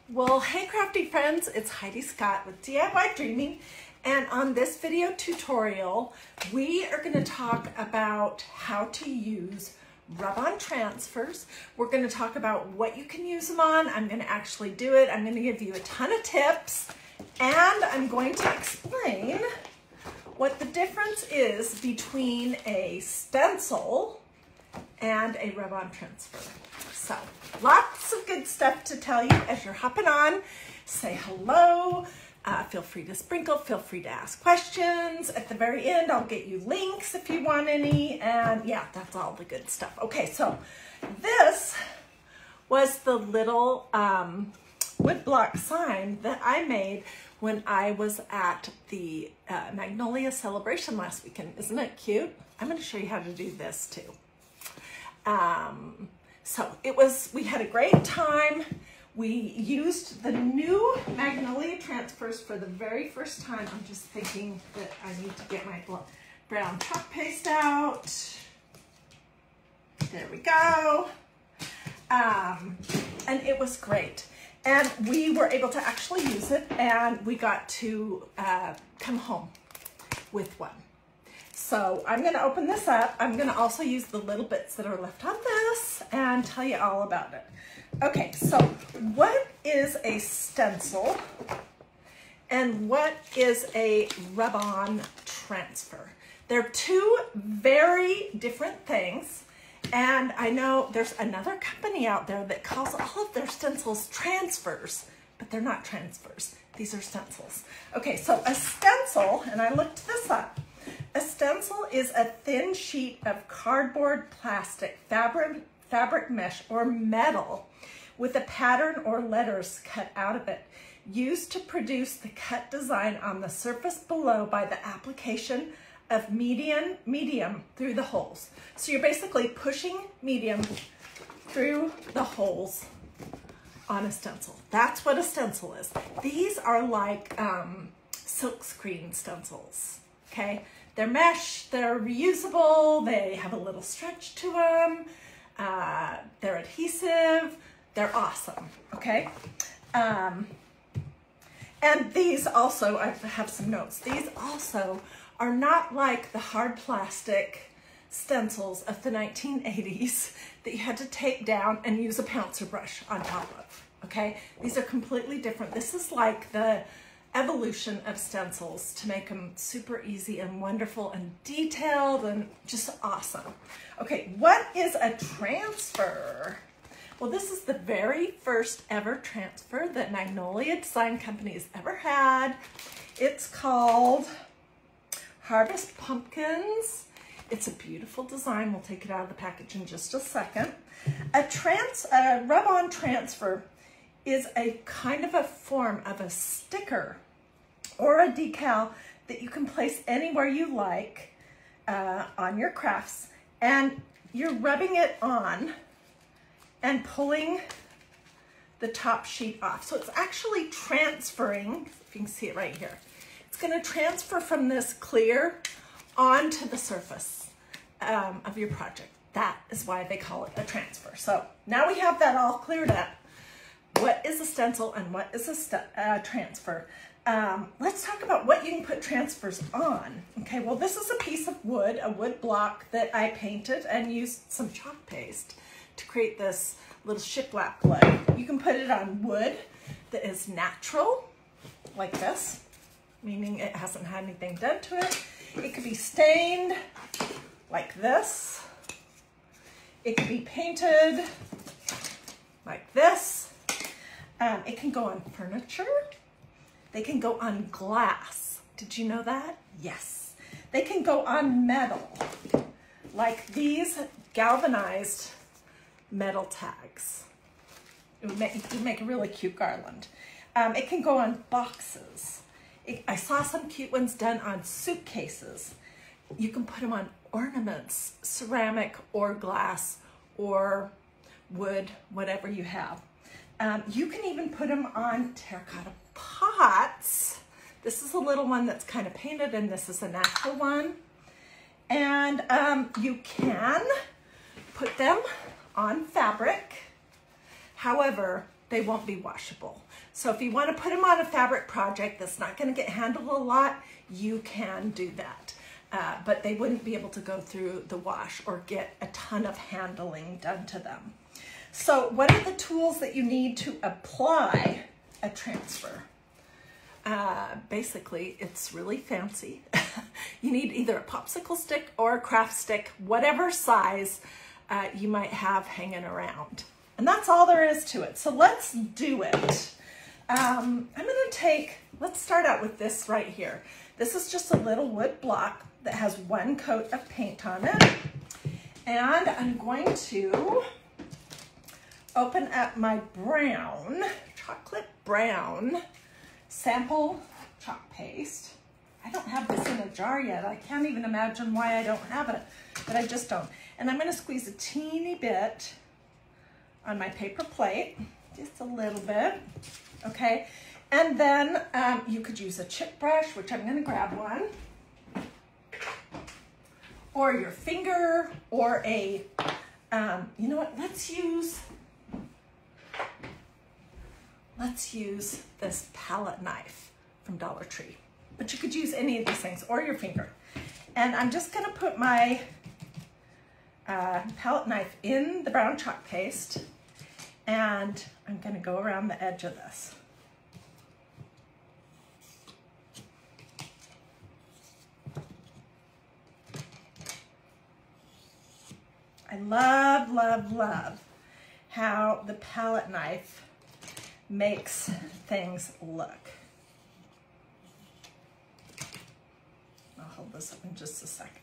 Well, hey crafty friends, it's Heidi Scott with DIY Dreaming, and on this video tutorial we are going to talk about how to use rub-on transfers. We're going to talk about what you can use them on. I'm going to actually do it. I'm going to give you a ton of tips, and I'm going to explain what the difference is between a stencil and a rub-on transfer. So lots of good stuff to tell you as you're hopping on. Say hello, feel free to sprinkle, feel free to ask questions. At the very end, I'll get you links if you want any, and yeah, that's all the good stuff. Okay, so this was the little woodblock sign that I made when I was at the Magnolia celebration last weekend. Isn't it cute? I'm going to show you how to do this too. So we had a great time. We used the new Magnolia transfers for the very first time. I'm just thinking that I need to get my brown chalk paste out. There we go. And it was great. And we were able to actually use it, and we got to come home with one. So I'm going to open this up. I'm going to also use the little bits that are left on this and tell you all about it. Okay, so what is a stencil and what is a rub-on transfer? They're two very different things, and I know there's another company out there that calls all of their stencils transfers, but they're not transfers. These are stencils. Okay, so a stencil, and I looked this up, a stencil is a thin sheet of cardboard, plastic, fabric mesh, or metal with a pattern or letters cut out of it, used to produce the cut design on the surface below by the application of medium through the holes. So you're basically pushing medium through the holes on a stencil. That's what a stencil is. These are like silk screen stencils, okay? They're mesh, they're reusable, they have a little stretch to them, they're adhesive, they're awesome, okay? And these also, I have some notes, these also are not like the hard plastic stencils of the 1980s that you had to take down and use a pouncer brush on top of, okay? These are completely different. This is like the evolution of stencils to make them super easy and wonderful and detailed and just awesome. Okay, what is a transfer? Well, this is the very first ever transfer that Magnolia Design Company has ever had. It's called Harvest Pumpkins. It's a beautiful design. We'll take it out of the package in just a second. A rub-on transfer is a kind of a form of a sticker or a decal that you can place anywhere you like on your crafts, and you're rubbing it on and pulling the top sheet off. So it's actually transferring, if you can see it right here, it's going to transfer from this clear onto the surface of your project. That is why they call it a transfer. So now we have that all cleared up. What is a stencil and what is a transfer? Let's talk about what you can put transfers on. Okay, well, this is a piece of wood, a wood block that I painted and used some chalk paste to create this little shiplap glue. You can put it on wood that is natural, like this, meaning it hasn't had anything done to it. It could be stained like this. It could be painted like this. It can go on furniture. They can go on glass. Did you know that? Yes. They can go on metal, like these galvanized metal tags. It would make a really cute garland. It can go on boxes. I saw some cute ones done on suitcases. You can put them on ornaments, ceramic or glass or wood, whatever you have. You can even put them on terracotta pots. This is a little one that's kind of painted, and this is a natural one. And you can put them on fabric. However, they won't be washable. So if you want to put them on a fabric project that's not going to get handled a lot, you can do that. But they wouldn't be able to go through the wash or get a ton of handling done to them. So what are the tools that you need to apply a transfer? Basically, it's really fancy. You need either a popsicle stick or a craft stick, whatever size you might have hanging around. And that's all there is to it. So let's do it. I'm gonna let's start out with this right here. This is just a little wood block that has one coat of paint on it. And I'm going to open up my brown, chocolate brown sample chalk paste. I don't have this in a jar yet. I can't even imagine why I don't have it, but I just don't. And I'm gonna squeeze a teeny bit on my paper plate, just a little bit, okay? And then you could use a chip brush, which I'm gonna grab one, or your finger, or a, you know what, let's use this palette knife from Dollar Tree. But you could use any of these things, or your finger. And I'm just gonna put my palette knife in the brown chalk paste, and I'm gonna go around the edge of this. I love, love, love how the palette knife makes things look. I'll hold this up in just a second.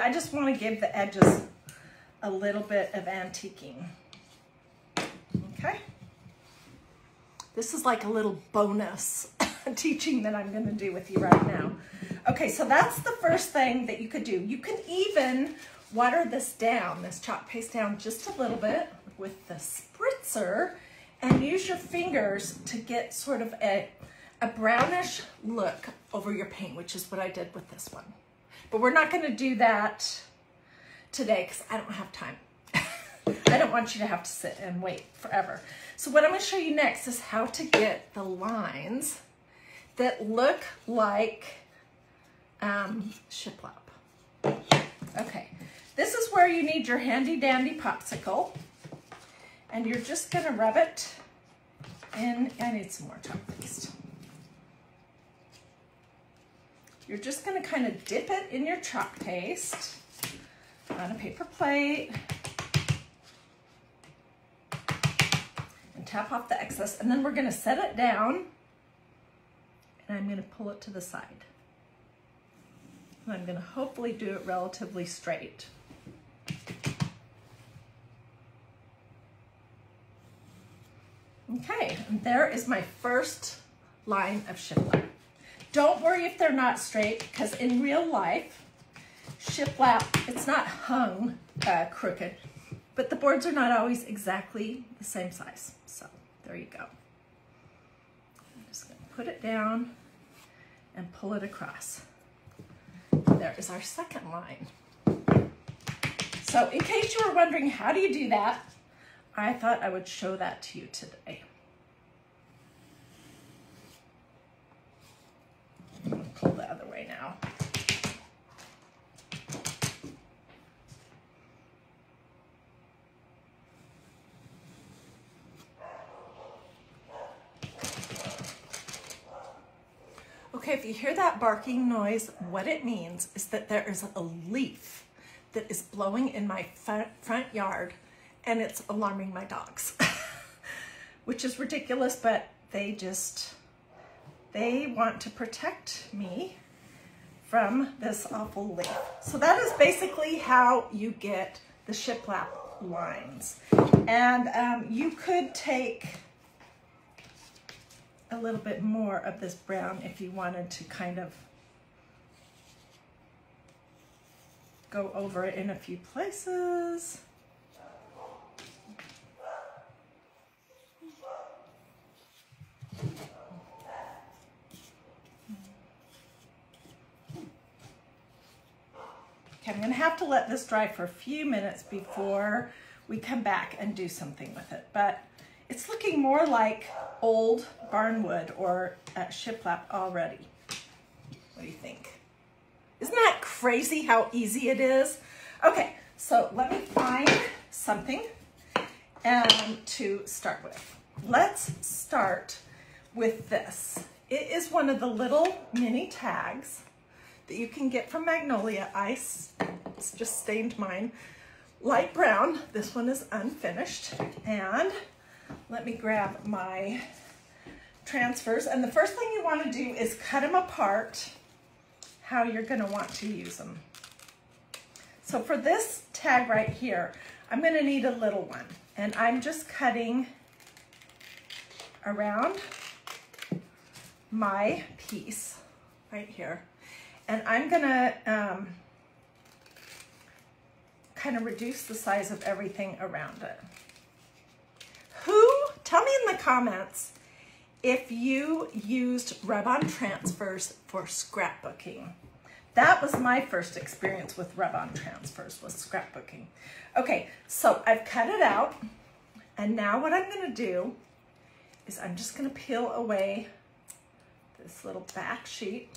I just want to give the edges a little bit of antiquing. Okay? This is like a little bonus teaching that I'm going to do with you right now. Okay, so that's the first thing that you could do. You can even water this down, this chalk paste down just a little bit with the spritzer and use your fingers to get sort of a brownish look over your paint, which is what I did with this one. But we're not going to do that today because I don't have time. I don't want you to have to sit and wait forever. So what I'm going to show you next is how to get the lines that look like shiplap. Okay, this is where you need your handy dandy popsicle, and you're just going to rub it in. I need some more chalk paste. You're just going to kind of dip it in your chalk paste on a paper plate and tap off the excess, and then we're going to set it down, and I'm going to pull it to the side. And I'm going to hopefully do it relatively straight. Okay, and there is my first line of shiplap. Don't worry if they're not straight, because in real life, shiplap, it's not hung crooked, but the boards are not always exactly the same size. So there you go. I'm just going to put it down and pull it across. There is our second line. So in case you were wondering, how do you do that? I thought I would show that to you today. I'm going to pull the other way now. Okay, if you hear that barking noise, what it means is that there is a leaf that is blowing in my front yard, and it's alarming my dogs, which is ridiculous, but they want to protect me from this awful leaf. So that is basically how you get the shiplap lines. And you could take a little bit more of this brown if you wanted to kind of go over it in a few places. Okay, I'm gonna have to let this dry for a few minutes before we come back and do something with it, but it's looking more like old barnwood or shiplap already. What do you think? Isn't that crazy how easy it is? Okay, so let me find something to start with. Let's start with this. It is one of the little mini tags that you can get from Magnolia. It's just stained mine light brown. This one is unfinished. And let me grab my transfers. And the first thing you want to do is cut them apart how you're going to want to use them. So for this tag right here, I'm going to need a little one. And I'm just cutting around my piece right here. And I'm going to kind of reduce the size of everything around it. Tell me in the comments if you used rub-on transfers for scrapbooking. That was my first experience with rub-on transfers, was scrapbooking. Okay, so I've cut it out, and now what I'm gonna do is I'm just gonna peel away this little back sheet,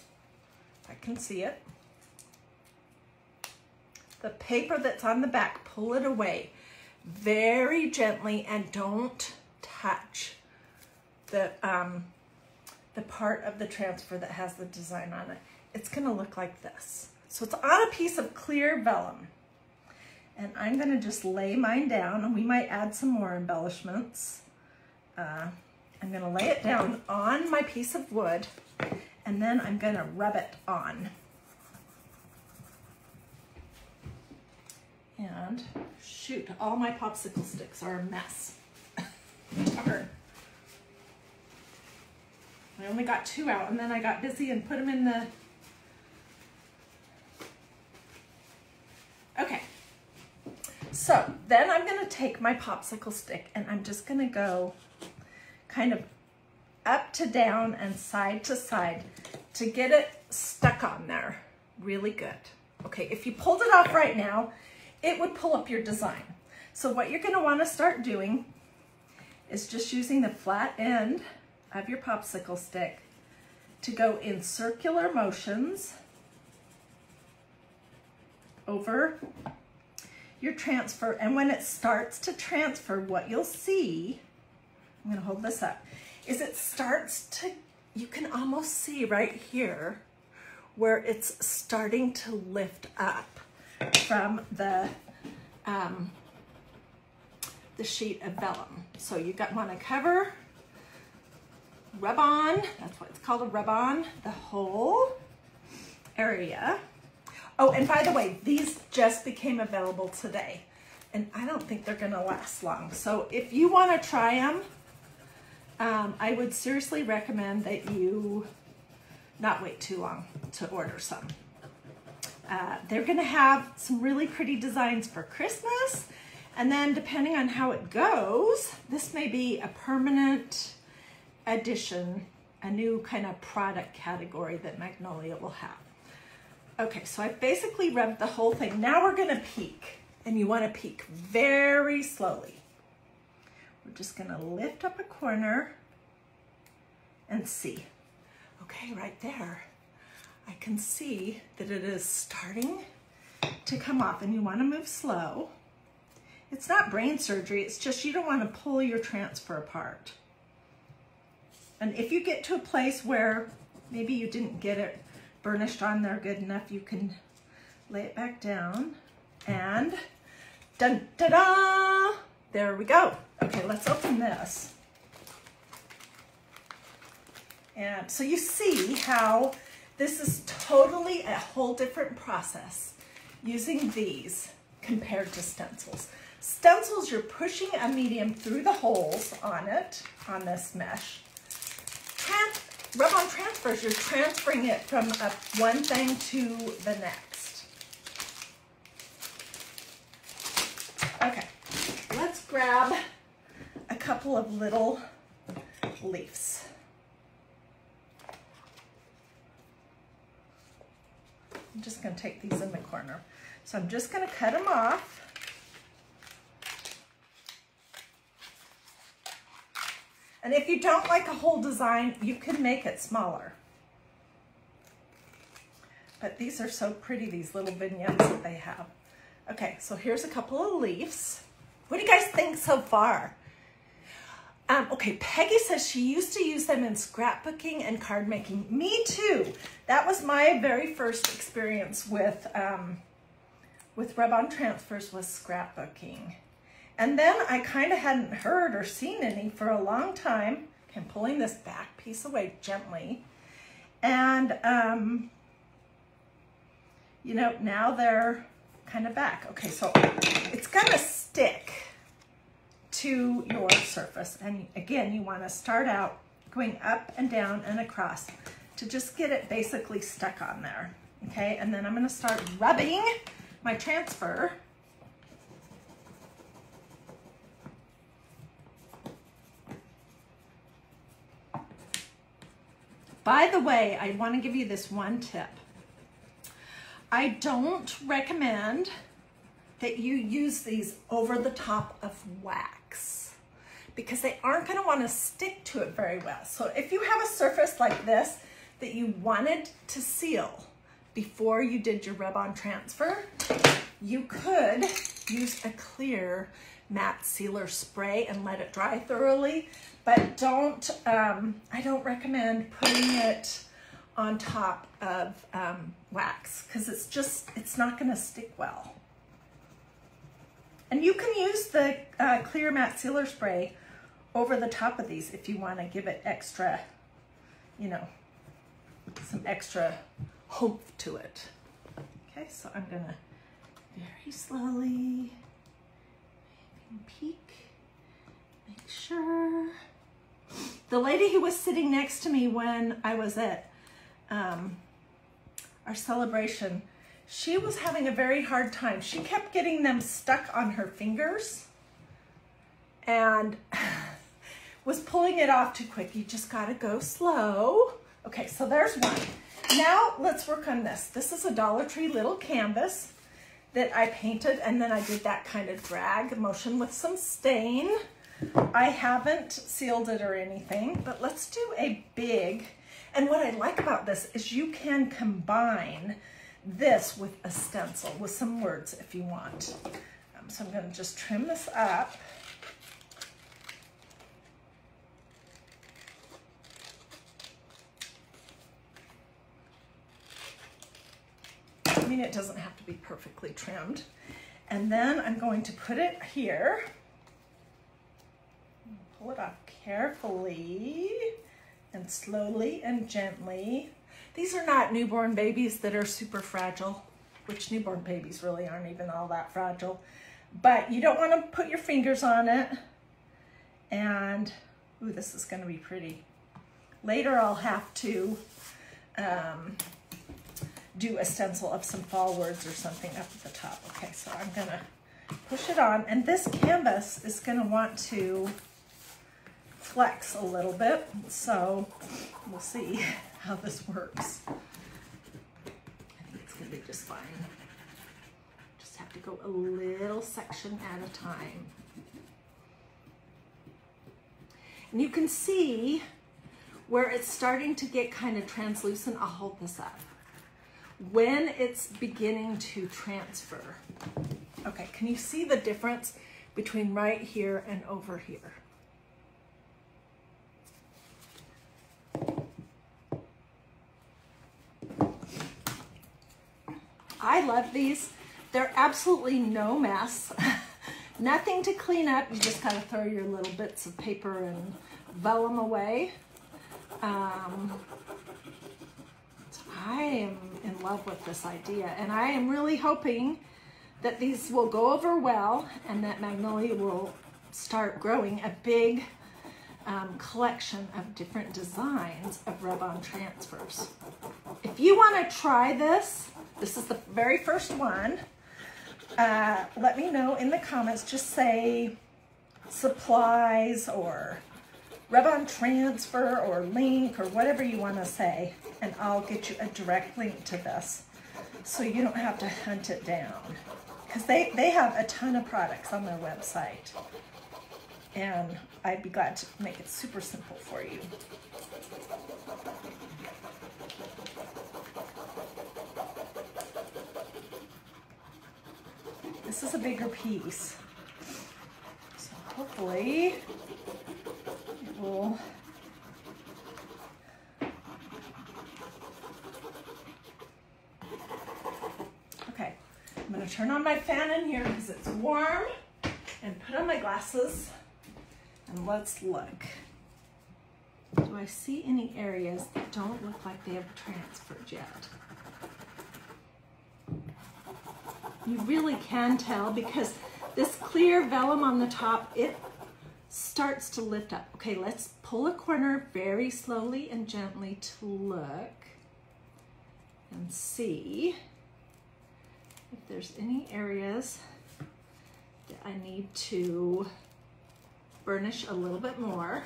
if I can see it. The paper that's on the back, pull it away very gently and don't touch the part of the transfer that has the design on it. It's gonna look like this. So it's on a piece of clear vellum. And I'm gonna just lay mine down, and we might add some more embellishments. I'm gonna lay it down on my piece of wood, and then I'm gonna rub it on. And shoot, all my popsicle sticks are a mess. Darn. I only got 2 out, and then I got busy and put them in the... Okay. So then I'm gonna take my popsicle stick, and I'm just gonna go kind of up to down and side to side to get it stuck on there really good. Okay, if you pulled it off right now, it would pull up your design. So what you're gonna wanna start doing is just using the flat end of your popsicle stick to go in circular motions over your transfer. And when it starts to transfer, what you'll see, I'm gonna hold this up, is it starts to, you can almost see right here where it's starting to lift up from the sheet of vellum. So you want to cover, rub on, that's what it's called, a rub on, the whole area. Oh, and by the way, these just became available today, and I don't think they're gonna last long. So if you want to try them, I would seriously recommend that you not wait too long to order some. They're gonna have some really pretty designs for Christmas, and then depending on how it goes, this may be a permanent addition, a new kind of product category that Magnolia will have. Okay, so I basically rubbed the whole thing. Now we're gonna peek, and you wanna peek very slowly. We're just gonna lift up a corner and see. Okay, right there, I can see that it is starting to come off, and you wanna move slow. It's not brain surgery, it's just you don't wanna pull your transfer apart. And if you get to a place where maybe you didn't get it burnished on there good enough, you can lay it back down and dun da da! There we go. Okay, let's open this. And so you see how this is totally a whole different process using these compared to stencils. Stencils, you're pushing a medium through the holes on it, on this mesh. Rub-on transfers, you're transferring it from one thing to the next. Okay, let's grab a couple of little leaves. I'm just going to take these in the corner. So I'm just going to cut them off. And if you don't like a whole design, you can make it smaller. But these are so pretty, these little vignettes that they have. Okay, so here's a couple of leaves. What do you guys think so far? Okay, Peggy says she used to use them in scrapbooking and card making. Me too. That was my very first experience with rub-on transfers, was scrapbooking. And then I kind of hadn't heard or seen any for a long time. Okay, I'm pulling this back piece away gently. And, you know, now they're kind of back. Okay, so it's gonna stick to your surface. And again, you wanna start out going up and down and across to just get it basically stuck on there. Okay, and then I'm gonna start rubbing my transfer. By the way, I want to give you this one tip. I don't recommend that you use these over the top of wax because they aren't going to want to stick to it very well. So if you have a surface like this that you wanted to seal before you did your rub-on transfer, you could use a clear matte sealer spray and let it dry thoroughly, but don't, I don't recommend putting it on top of wax because it's not gonna stick well. And you can use the clear matte sealer spray over the top of these if you wanna give it extra, you know, some extra oomph to it. Okay, so I'm gonna very slowly peek, make sure. The lady who was sitting next to me when I was at our celebration, she was having a very hard time. She kept getting them stuck on her fingers and was pulling it off too quick. You just gotta go slow. Okay, so there's one. Now let's work on this. This is a Dollar Tree little canvas that I painted, and then I did that kind of drag motion with some stain. I haven't sealed it or anything, but let's do a big, and what I like about this is you can combine this with a stencil, with some words if you want. So I'm gonna just trim this up. I mean, it doesn't have to be perfectly trimmed. And then I'm going to put it here. Pull it off carefully and slowly and gently. These are not newborn babies that are super fragile, which newborn babies really aren't even all that fragile. But you don't want to put your fingers on it. And, ooh, this is going to be pretty. Later I'll have to do a stencil of some fall words or something up at the top. Okay, so I'm gonna push it on, and this canvas is gonna want to flex a little bit, so we'll see how this works. I think it's gonna be just fine. Just have to go a little section at a time. And you can see where it's starting to get kind of translucent. I'll hold this up. When it's beginning to transfer. Okay, can you see the difference between right here and over here? I love these. They're absolutely no mess. Nothing to clean up. You just gotta throw your little bits of paper and vellum away. I am in love with this idea, and I am really hoping that these will go over well and that Magnolia will start growing a big collection of different designs of rub-on transfers. If you want to try this, this is the very first one, let me know in the comments. Just say supplies or rub-on transfer or link or whatever you want to say, and I'll get you a direct link to this. so you don't have to hunt it down. Because they have a ton of products on their website. And I'd be glad to make it super simple for you. This is a bigger piece. So hopefully it will okay. I'm going to turn on my fan in here because it's warm and put on my glasses and let's look. Do I see any areas that don't look like they have transferred yet? You really can tell because this clear vellum on the top, it starts to lift up. Okay, let's pull a corner very slowly and gently to look and see if there's any areas that I need to burnish a little bit more.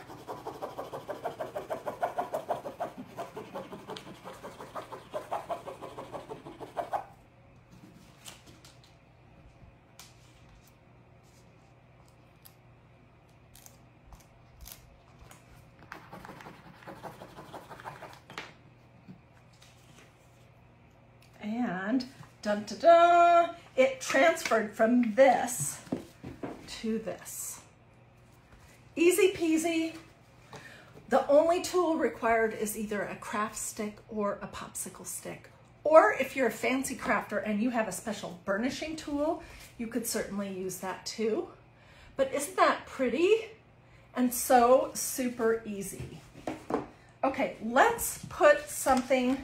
And dun da da, it transferred from this to this. Easy peasy. The only tool required is either a craft stick or a popsicle stick. Or if you're a fancy crafter and you have a special burnishing tool, you could certainly use that too. But isn't that pretty? And so super easy. Okay, let's put something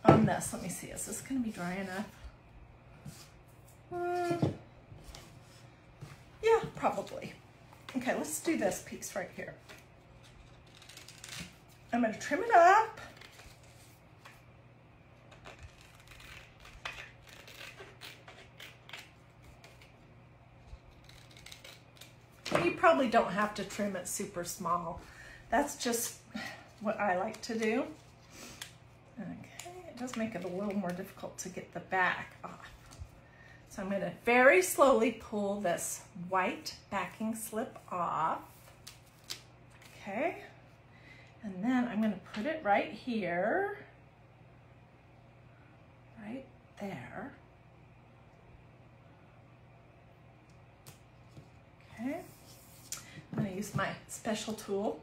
on this. Let me see, is this gonna be dry enough? Yeah, probably. Okay, let's do this piece right here. I'm gonna trim it up. You probably don't have to trim it super small. That's just what I like to do. Okay, it does make it a little more difficult to get the back off. So I'm gonna very slowly pull this white backing slip off. Okay, and then I'm gonna put it right here, right there. Okay, I'm gonna use my special tool.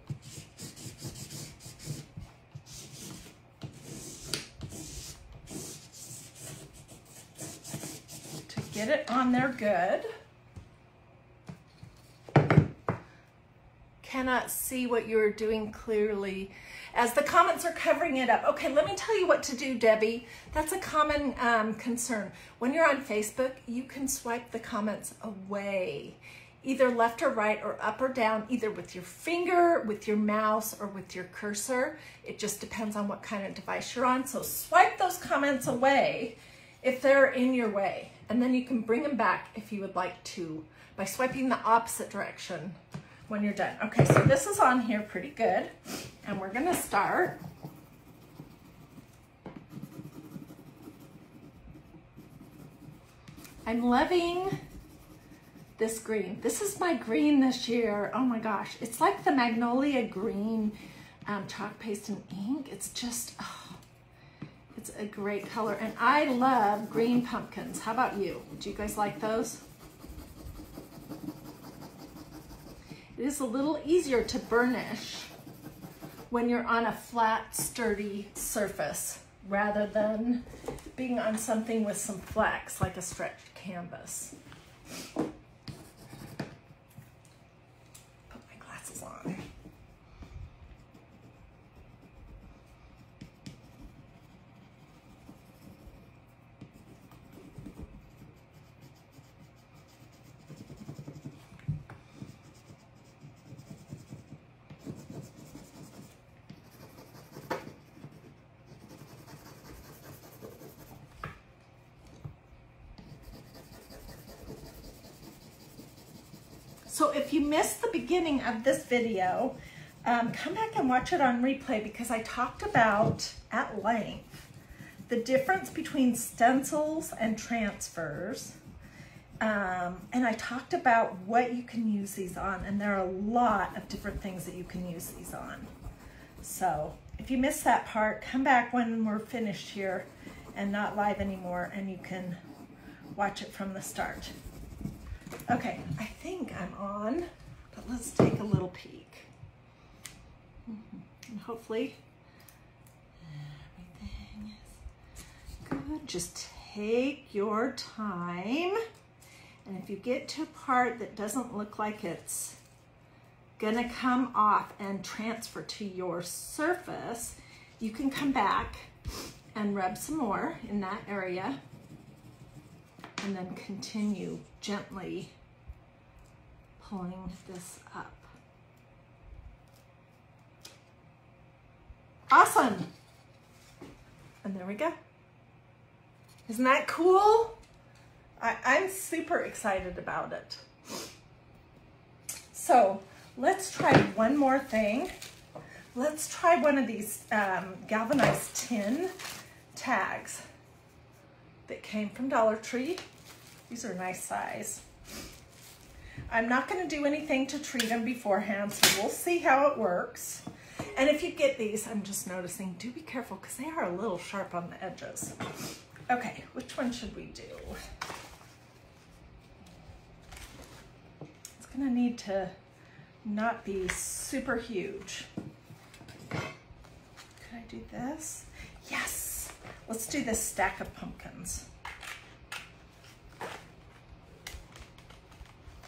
Get it on there good. Cannot see what you're doing clearly as the comments are covering it up. Okay, let me tell you what to do, Debbie. That's a common concern. When you're on Facebook, you can swipe the comments away, either left or right or up or down, either with your finger, with your mouse, or with your cursor. It just depends on what kind of device you're on. So swipe those comments away if they're in your way. And then you can bring them back if you would like to by swiping the opposite direction when you're done. Okay, so this is on here pretty good. And we're gonna start. I'm loving this green. This is my green this year. Oh my gosh, it's like the Magnolia green chalk paste and ink. It's just, oh. It's a great color, and I love green pumpkins. How about you? Do you guys like those? It is a little easier to burnish when you're on a flat, sturdy surface rather than being on something with some flex, like a stretched canvas. Put my glasses on. So if you missed the beginning of this video, come back and watch it on replay because I talked about at length the difference between stencils and transfers. And I talked about what you can use these on, and there are a lot of different things that you can use these on. So if you missed that part, come back when we're finished here and not live anymore, and you can watch it from the start. Okay, I think I'm on, but let's take a little peek. And hopefully everything is good. Just take your time. And if you get to a part that doesn't look like it's gonna come off and transfer to your surface, you can come back and rub some more in that area and then continue gently pulling this up. Awesome. And there we go. Isn't that cool? I'm super excited about it. So let's try one more thing. Let's try one of these galvanized tin tags that came from Dollar Tree. These are nice size. I'm not going to do anything to treat them beforehand, so we'll see how it works. And if you get these, I'm just noticing, do be careful because they are a little sharp on the edges. Okay, which one should we do? It's going to need to not be super huge. Could I do this? Yes! Let's do this stack of pumpkins.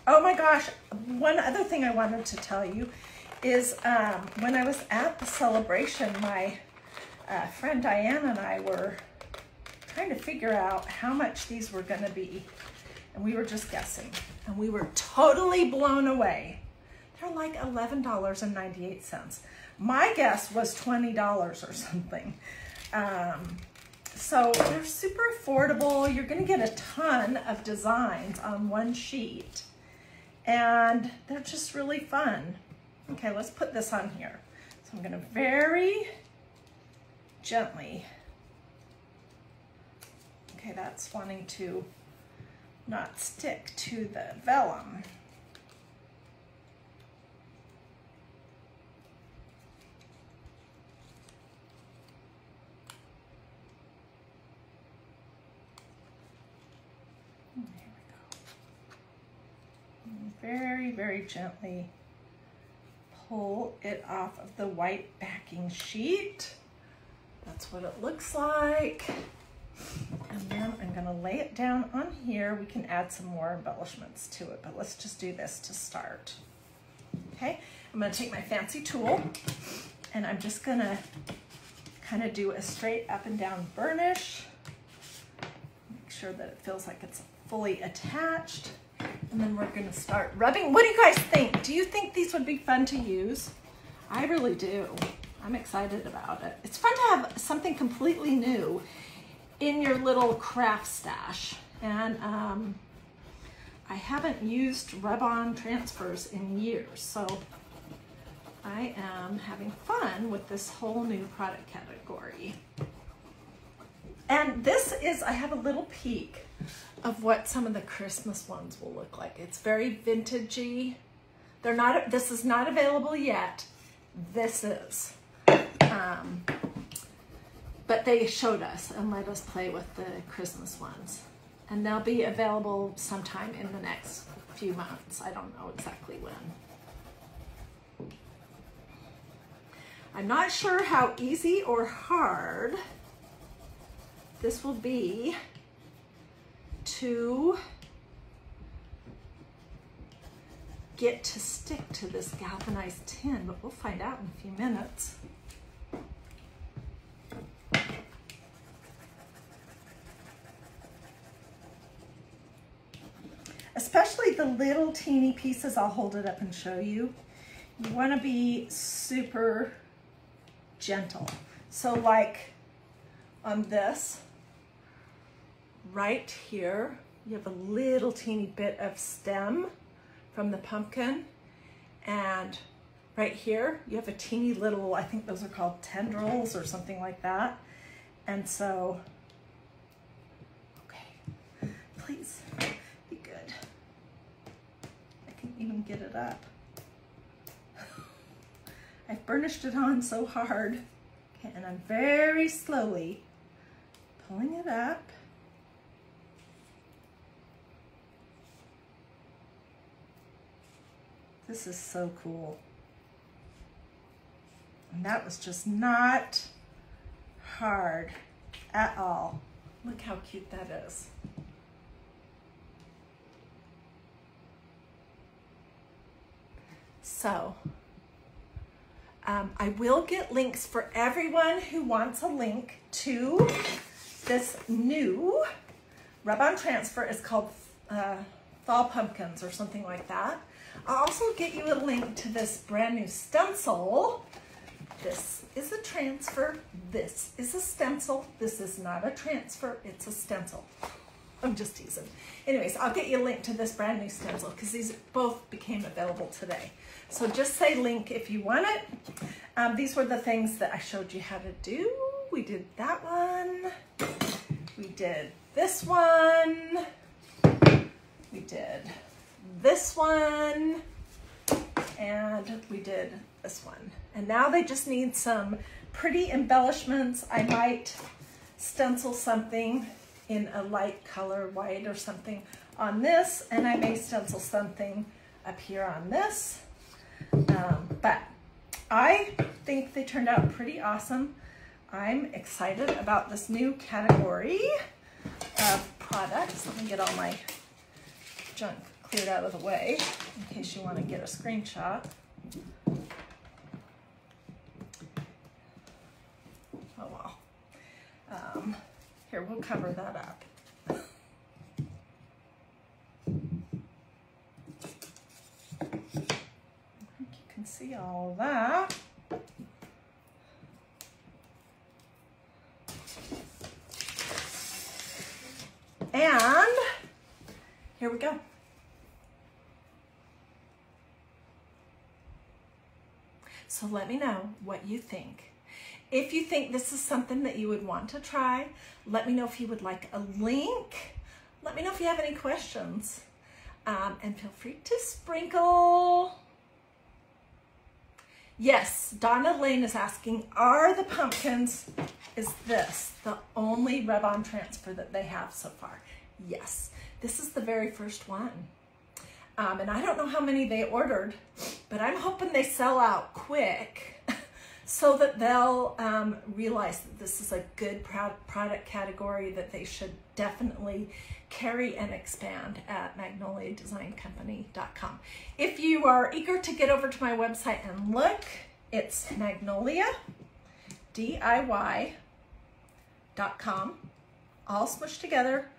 Oh my gosh, one other thing I wanted to tell you is when I was at the celebration, my friend Diane and I were trying to figure out how much these were gonna be. And we were just guessing, and we were totally blown away. They're like $11.98. My guess was $20 or something. So they're super affordable. You're gonna get a ton of designs on one sheet, and they're just really fun. Okay, let's put this on here. So I'm gonna very gently, okay, that's wanting to not stick to the vellum. There we go. And very, very gently pull it off of the white backing sheet. That's what it looks like. And then I'm gonna lay it down on here. We can add some more embellishments to it, but let's just do this to start. Okay, I'm gonna take my fancy tool and I'm just gonna kind of do a straight up and down burnish. Make sure that it feels like it's fully attached. And then we're gonna start rubbing. What do you guys think? Do you think these would be fun to use? I really do. I'm excited about it. It's fun to have something completely new in your little craft stash. And I haven't used rub-on transfers in years, so I am having fun with this whole new product category. And this is, I have a little peek of what some of the Christmas ones will look like. It's very vintagey. They're not, this is not available yet. This is. But they showed us and let us play with the Christmas ones. And they'll be available sometime in the next few months. I don't know exactly when. I'm not sure how easy or hard this will be to get to stick to this galvanized tin, but we'll find out in a few minutes. Especially the little teeny pieces, I'll hold it up and show you. You want to be super gentle. So like on this, right here, you have a little teeny bit of stem from the pumpkin. And right here, you have a teeny little, I think those are called tendrils or something like that. And so get it up. I've burnished it on so hard. Okay, and I'm very slowly pulling it up. This is so cool. And that was just not hard at all. Look how cute that is. So, I will get links for everyone who wants a link to this new rub-on transfer. It's called Fall Pumpkins or something like that. I'll also get you a link to this brand new stencil. This is a transfer. This is a stencil. This is not a transfer. It's a stencil. I'm just teasing. Anyways, I'll get you a link to this brand new stencil because these both became available today. So just say link if you want it. These were the things that I showed you how to do. We did that one. We did this one. We did this one. And we did this one. And now they just need some pretty embellishments. I might stencil something in a light color, white or something on this, and I may stencil something up here on this. But I think they turned out pretty awesome. I'm excited about this new category of products. Let me get all my junk cleared out of the way in case you want to get a screenshot. Oh well. Here, we'll cover that up. I think you can see all that. And here we go. So let me know what you think. If you think this is something that you would want to try, let me know if you would like a link. Let me know if you have any questions. And feel free to sprinkle. Yes, Donna Lane is asking, are the pumpkins, is this the only rub-on transfer that they have so far? Yes, this is the very first one. And I don't know how many they ordered, but I'm hoping they sell out quick so that they'll realize that this is a good product category that they should definitely carry and expand at magnoliadesigncompany.com. If you are eager to get over to my website and look, it's magnoliadiy.com, all smushed together,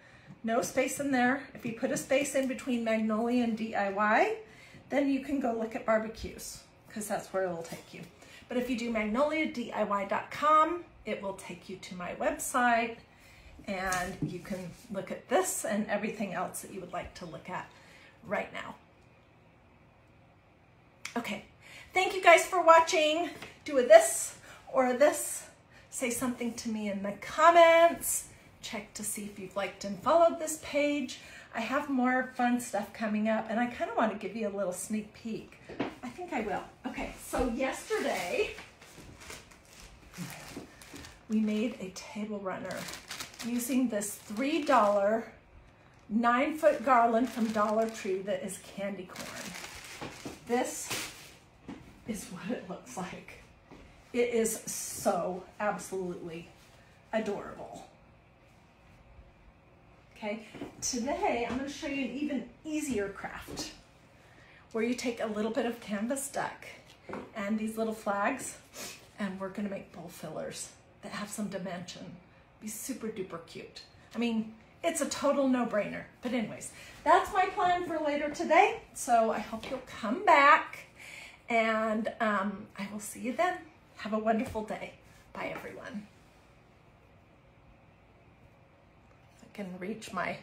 no space in there. If you put a space in between Magnolia and DIY, then you can go look at barbecues because that's where it'll take you. But if you do magnoliadiy.com, it will take you to my website and you can look at this and everything else that you would like to look at right now. Okay, thank you guys for watching. Do a this or a this. Say something to me in the comments. Check to see if you've liked and followed this page. I have more fun stuff coming up and I kind of want to give you a little sneak peek. I think I will. Okay, so yesterday we made a table runner using this $3 9-foot garland from Dollar Tree that is candy corn. This is what it looks like. It is so absolutely adorable. Okay, today I'm going to show you an even easier craft where you take a little bit of canvas duck and these little flags and we're going to make bowl fillers that have some dimension. Be super duper cute. I mean, it's a total no-brainer. But anyways, that's my plan for later today. So I hope you'll come back and I will see you then. Have a wonderful day. Bye, everyone. I can reach my